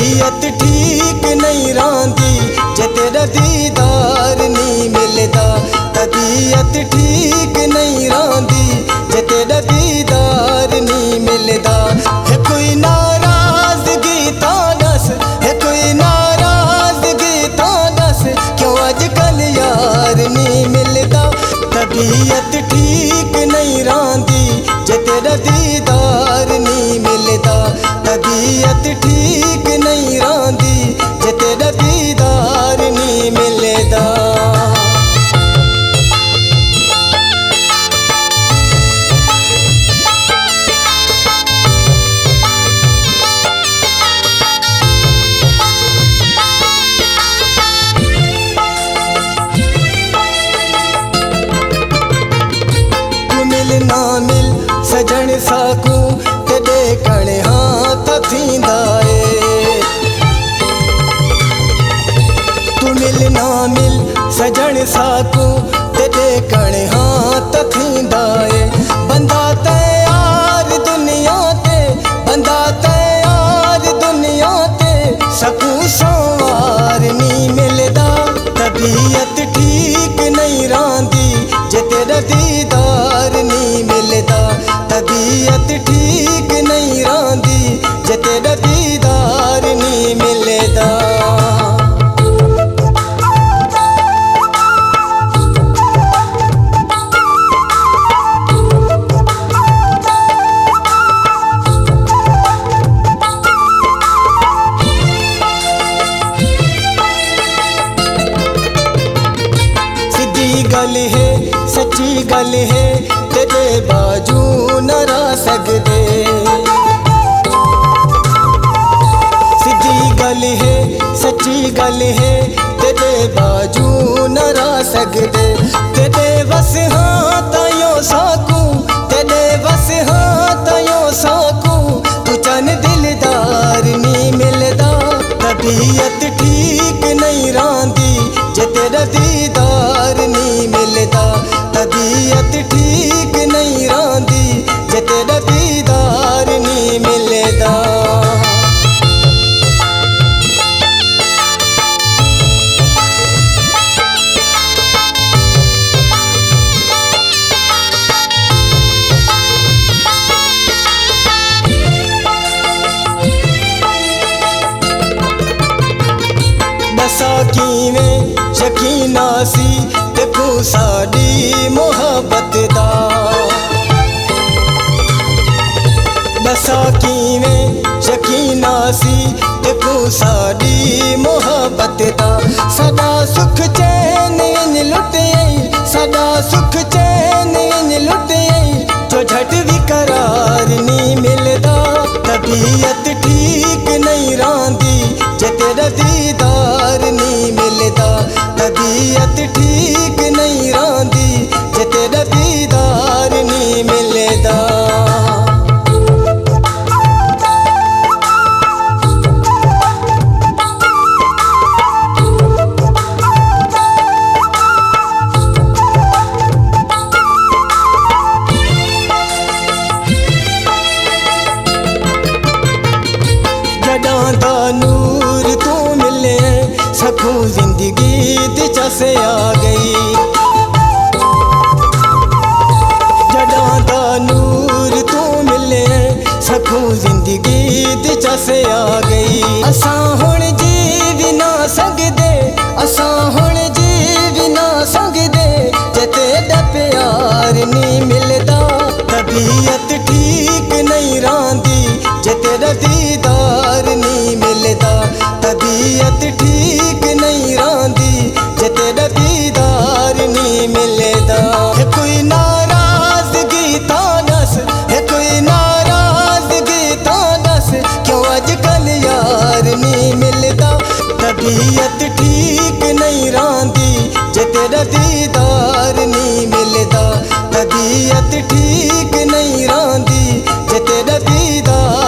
तबीयत ठीक नहीं रही जे तेरा दीदार नहीं मिलदा। तबीयत ठीक नहीं रही जे तेरा दीदार नहीं मिलदा। है कोई नाराजगी तो दस, है कोई नाराजगी तो दस, क्यों अजकल यार नहीं मिलदा। तबीयत ठीक नहीं रही जे तेरा दीदार नहीं मिलदा। तबीयत ठीक नहीं रही जे तेरा दीदार नहीं मिलदा। तू मिल ना मिल सजण साकू तेरे कणे हाथ थींदा ए। तू मिल ना मिल सजण साकू तेरे कणे हाथ थींदा ए। बंदा तैयार दुनिया ते, बंदा तैयार दुनिया ते, सकू संवार नहीं मिलदा। तबीयत ठीक नहीं रही जे तेरा दीदार नहीं मिलदा। तबीयत ठीक नहीं रही जे तेरा दीदार नहीं मिलदा। सीधी गल है सच्ची गल है तेरे बाजू न रह सकदे। सीधी गल है सच्ची गल है तेरे बाजू न रह सकदे। तेरे बस हाँ तायो साकू, तेरे बस हाँ तायो साकू, तू चन दिलदार नहीं मिलदा। तबीयत ठीक नहीं रही जे तेरा दीदार नहीं मिलदा। तबीयत ठीक नहीं रही जे तेरा दीदार नहीं मिलदा। दसा किवें यकीना सी देखो साडी मोहब्बत दा। दसा किवें यकीना सी देखो साडी मोहब्बत दा। सदा सुख चैन इन लुटे, सदा सुख चैन इन लुटे, जो झट भी करार नहीं मिलदा। तबीयत ठीक नहीं रही जे तेरा दीदार नहीं मिलदा। तबीयत ठीक नहीं रही जे तेरा दीदार नहीं मिलदा। जड़ां दा नूर तू मिले सकू जिंदगी दिलचस आ गई। जड़ां दा नूर तू मिले सकू जिंदगी दिलचस आ गई। असां हुण जी भी ना सकदे, असां हुण जी भी ना सकदे जे तेरा प्यार नहीं मिलदा। तबीयत ठीक नहीं रही जे तेरा दीदार नहीं मिलदा। तबीयत ठीक नहीं रही जे तेरा दीदार नहीं मिलदा। है कोई नाराजगी तो दस, है कोई नाराजगी तो दस, क्यों अजकल यार नहीं मिलदा। तबीयत ठीक नहीं रही जे तेरा दीदार नहीं मिलदा। तबीयत ठीक नहीं रही जे तेरा दीदार